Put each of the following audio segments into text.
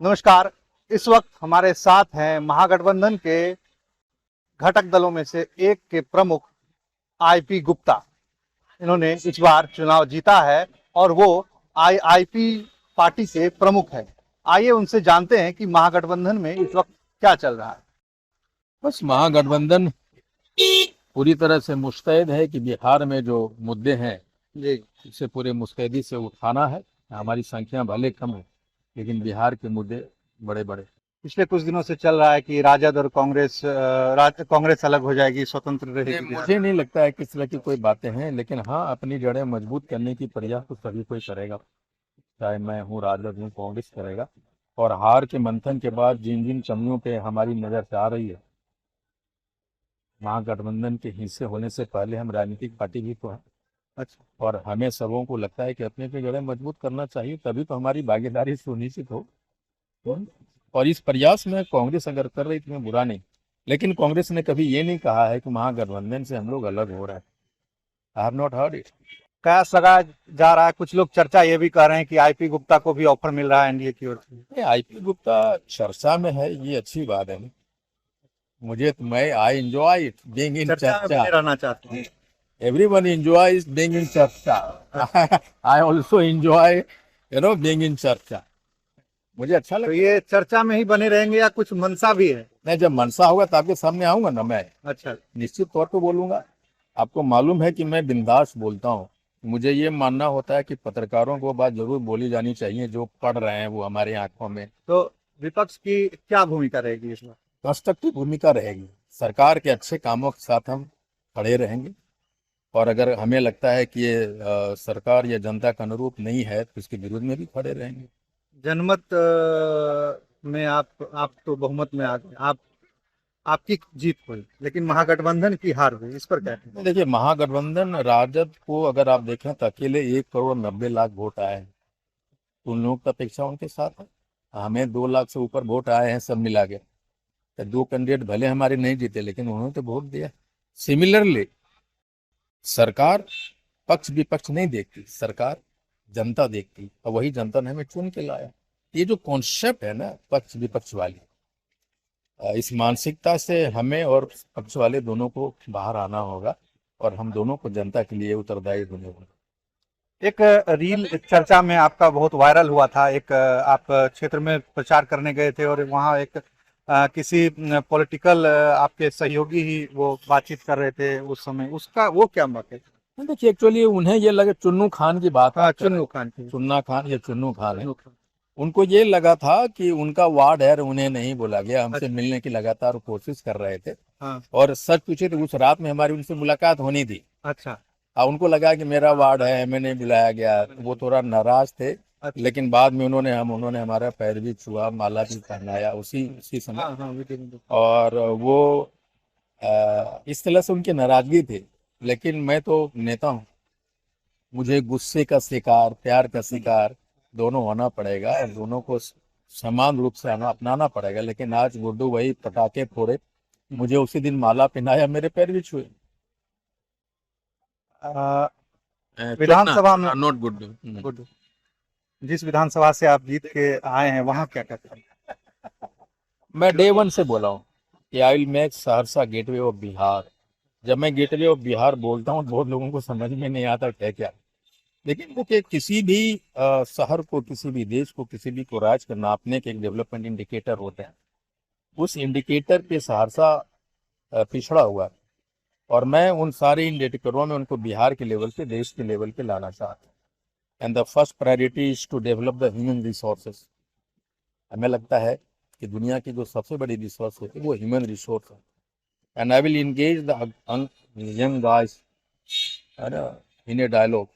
नमस्कार। इस वक्त हमारे साथ हैं महागठबंधन के घटक दलों में से एक के प्रमुख आईपी गुप्ता। इन्होंने इस बार चुनाव जीता है और वो आईआईपी पार्टी के प्रमुख है। आइए उनसे जानते हैं कि महागठबंधन में इस वक्त क्या चल रहा है। बस महागठबंधन पूरी तरह से मुस्तैद है कि बिहार में जो मुद्दे हैं जी, उसे पूरे मुस्तैदी से उठाना है। हमारी संख्या भले कम है लेकिन बिहार के मुद्दे बड़े बड़े। पिछले कुछ दिनों से चल रहा है कि राजद और कांग्रेस अलग हो जाएगी, स्वतंत्र रहेगी बिहार। मुझे नहीं लगता है किस तरह की कोई बातें हैं, लेकिन हाँ, अपनी जड़ें मजबूत करने की प्रयास तो सभी कोई करेगा। चाहे मैं हूँ, राजद हूँ, कांग्रेस करेगा। और हार के मंथन के बाद जिन जिन कमियों पे हमारी नजर से आ रही है, महागठबंधन के हिस्से होने से पहले हम राजनीतिक पार्टी भी तो है। अच्छा, और हमें सबों को लगता है कि अपने अपनी जड़ें मजबूत करना चाहिए, तभी तो हमारी भागीदारी सुनिश्चित हो। और इस प्रयास में कांग्रेस अगर कर रही तो इसमें बुरा नहीं, लेकिन कांग्रेस ने कभी ये नहीं कहा है कि महागठबंधन से हम लोग अलग हो रहे हैं। I have not heard it. कयास लगाया जा रहा है। कुछ लोग चर्चा ये भी कर रहे हैं कि आईपी गुप्ता को भी ऑफर मिल रहा है एनडीए की ओर से। आईपी गुप्ता चर्चा में है, ये अच्छी बात है। मुझे तो मैं I enjoy it being in चर्चा में चर्चा। बने रहना चाहते हैं। एवरीवन एंजॉयज बीइंग इन चर्चा। I also enjoy being in चर्चा। मुझे अच्छा तो लगता है। ये चर्चा में ही बने रहेंगे या कुछ मंशा भी है? नहीं, जब मनसा होगा तो आपके सामने आऊंगा ना मैं, अच्छा, निश्चित तौर पे बोलूंगा। आपको मालूम है कि मैं बिंदास बोलता हूँ। मुझे ये मानना होता है कि पत्रकारों को बात जरूर बोली जानी चाहिए, जो पढ़ रहे हैं वो हमारी आंखों में। तो विपक्ष की क्या भूमिका रहेगी इसमें? कंस्ट्रक्टिव भूमिका रहेगी। सरकार के अच्छे कामों के साथ हम खड़े रहेंगे। और अगर हमें लगता है कि ये सरकार या जनता का अनुरूप नहीं है तो इसके विरोध में भी खड़े रहेंगे। जनमत में आप तो बहुमत में आ गए। आपकी जीत हुई लेकिन महागठबंधन की हार हुई, इस पर क्या कहें? देखिए, महागठबंधन राजद को अगर आप देखें तो अकेले 1,90,00,000 वोट आए हैं। उन लोगों की अपेक्षा उनके साथ है। हमें 2 लाख से ऊपर वोट आए हैं सब मिला के। तो दो कैंडिडेट भले हमारे नहीं जीते लेकिन उन्होंने तो वोट दिया। सिमिलरली सरकार पक्ष विपक्ष नहीं देखती, सरकार जनता देखती, और वही जनता ने हमें चुन के लाया। ये जो कॉन्सेप्ट है ना पक्ष विपक्ष वाली, इस मानसिकता से हमें और पक्ष वाले दोनों को बाहर आना होगा और हम दोनों को जनता के लिए उत्तरदायी होने होगा। एक रील चर्चा में आपका बहुत वायरल हुआ था। एक आप क्षेत्र में प्रचार करने गए थे और वहाँ एक किसी पॉलिटिकल आपके सहयोगी ही वो बातचीत कर रहे थे उस समय, उसका वो क्या मत है? देखिए, एक्चुअली उन्हें ये लगे, चुन्नू खान की बात हाँ, आप कर रहे चुन्नू हैं। खान की। चुन्ना खान या चुन्नू खान है। चुन्नू खान। उनको ये लगा था कि उनका वार्ड है, उन्हें नहीं बोला गया। हमसे अच्छा। मिलने की लगातार कोशिश कर रहे थे। हाँ। और सच पूछे तो उस रात में हमारी उनसे मुलाकात होनी थी। अच्छा। उनको लगा कि मेरा वार्ड है, हमें नहीं बुलाया गया, वो थोड़ा नाराज थे। अच्छा। लेकिन बाद में उन्होंने हमारा पैर भी छुआ, माला भी पहनाया उसी उसी समय। हाँ हाँ, वीडियो। और वो इस तरह से उनकी नाराजगी थी। लेकिन मैं तो नेता हूँ, मुझे गुस्से का शिकार, प्यार का शिकार दोनों होना पड़ेगा और दोनों को समान रूप से अपनाना पड़ेगा। लेकिन आज गुड्डू वही पटाखे फोड़े, मुझे उसी दिन माला पहनाया, मेरे पैर भी छुए। अ, चुनना विधानसभा में चुनना, नॉट गुड्डू। गुड, जिस विधानसभा से आप जीत के आए हैं वहाँ क्या कहते हैं? मैं डे वन से बोला हूँ कि I will make Saharsa gateway of Bihar. जब मैं गेटवे ऑफ बिहार बोलता हूँ बहुत लोगों को समझ में नहीं आता है क्या। लेकिन देखिए, किसी भी शहर को, किसी भी देश को, किसी भी को राज करना नापने के एक डेवलपमेंट इंडिकेटर होते हैं। उस इंडिकेटर पे सहरसा पिछड़ा हुआ है। और मैं उन सारे इंडिकेटरों में उनको बिहार के लेवल पे, देश के लेवल पे लाना चाहता हूँ। And the first priority is to develop the human resources. हमें लगता है कि दुनिया की जो सबसे बड़ी रिसोर्स होती है वो ह्यूमन रिसोर्स है। And I will engage the young guys in a dialogue.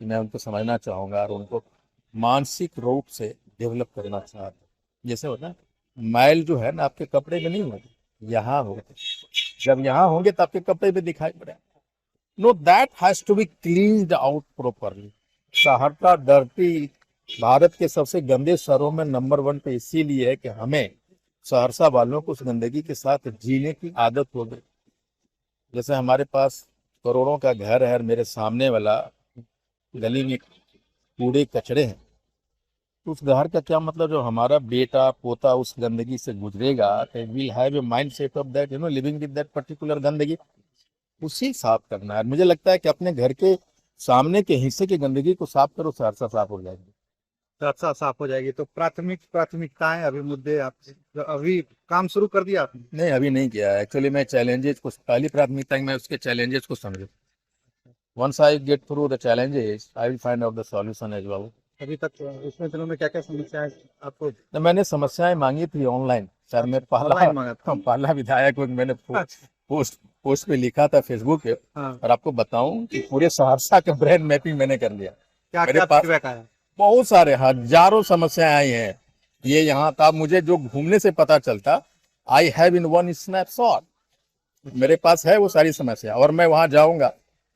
मैं उनको समझना चाहूंगा और उनको मानसिक रूप से डेवलप करना चाहता हूँ। जैसे होता है, मैल जो है ना आपके कपड़े में नहीं होते, यहाँ होते। जब यहाँ होंगे तो आपके कपड़े पे दिखाई पड़े। No, that has to be cleaned out properly. Saharsa dirty Bharat के सबसे गंदे शहरों में नंबर 1 पे इसीलिए है कि हमें सहरसा वालों को उस गंदगी के साथ जीने की आदत हो गई। जैसे हमारे पास करोड़ों का घर है और मेरे सामने वाला गली में कूड़े कचड़े हैं, तो उस घर का क्या मतलब, जो हमारा बेटा पोता उस गंदगी से गुजरेगा, will have a mind set of that, living with that particular गंदगी, उसी साफ करना है। मुझे लगता है कि अपने घर के सामने के हिस्से की गंदगी को साफ करो, सहरसा साफ हो जाएगी। रास्ता साफ हो जाएगी। तो प्राथमिकताएं, अभी मुद्दे, आप अभी काम शुरू कर दिया आपने? नहीं, अभी नहीं किया है। एक्चुअली मैं चैलेंजेस को पहली प्राथमिकता है, मैं उसके चैलेंजेस को समझूं। Once I get through the challenges I will find out the solution as well. अभी तक इतने दिनों में क्या क्या समस्याएं आपको? तो मैंने समस्याएं मांगी थी ऑनलाइन, शायद मैं ऑनलाइन मांगा था? पहला विधायक हूँ। मैंने अच्छा। पोस्ट पे लिखा था फेसबुक पे। हाँ। और आपको बताऊं कि पूरे सहरसा का ब्रेन मैपिंग मैंने कर लिया। क्या मेरे क्या पास फीडबैक आया? बहुत सारे हजारों समस्याएं आई हैं। ये यहाँ था, मुझे जो घूमने से पता चलता, I have in one snapshot, मेरे पास है वो सारी समस्या। और मैं वहां जाऊंगा,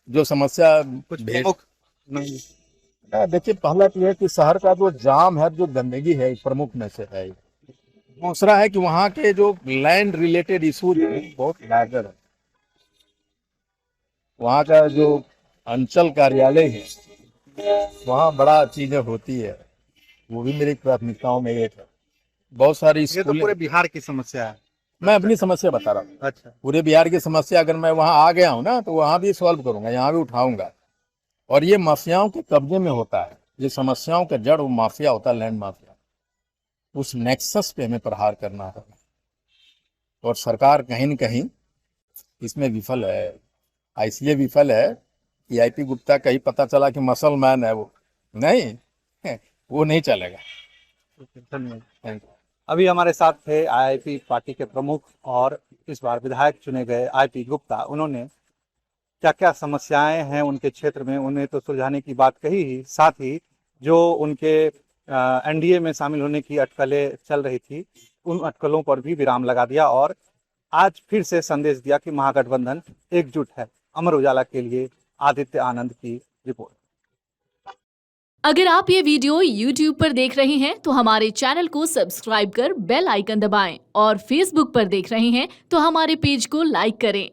जो समस्या कुछ भेज प्रमुख नहीं? देखिए, पहला तो है कि शहर का जो जाम है, जो गंदगी है, प्रमुख में से है। दूसरा है कि वहाँ के जो लैंड रिलेटेड इशूज बहुत लार्जर है। वहाँ का जो अंचल कार्यालय है, वहाँ बड़ा चीजें होती है, वो भी मेरी प्राथमिकताओं में एक है। बहुत सारी ये तो स्कूलें, पूरे बिहार की समस्या है। मैं अपनी समस्या बता रहा हूँ। अच्छा। पूरे बिहार की समस्या अगर मैं वहाँ आ गया हूँ ना, तो वहाँ भी सॉल्व करूंगा, यहाँ भी उठाऊंगा। और ये माफियाओं के कब्जे में होता है, ये समस्याओं का जड़ वो माफिया होता है, लैंड माफिया। उस नेक्सस पे हमें प्रहार करना है। और सरकार कहीं न कहीं इसमें विफल है। इसलिए विफल है कि आईपी गुप्ता का ही पता चला कि मसल मैन है वो। नहीं, वो नहीं चलेगा। धन्यवाद। Thank you. अभी हमारे साथ थे आईआईपी पार्टी के प्रमुख और इस बार विधायक चुने गए आईपी गुप्ता। उन्होंने क्या क्या समस्याएं हैं उनके क्षेत्र में, उन्हें तो सुलझाने की बात कही ही, साथ ही जो उनके एनडीए में शामिल होने की अटकलें चल रही थी, उन अटकलों पर भी विराम लगा दिया और आज फिर से संदेश दिया कि महागठबंधन एकजुट है। अमर उजाला के लिए आदित्य आनंद की रिपोर्ट। अगर आप ये वीडियो YouTube पर देख रहे हैं तो हमारे चैनल को सब्सक्राइब कर बेल आइकन दबाएं और Facebook पर देख रहे हैं तो हमारे पेज को लाइक करें।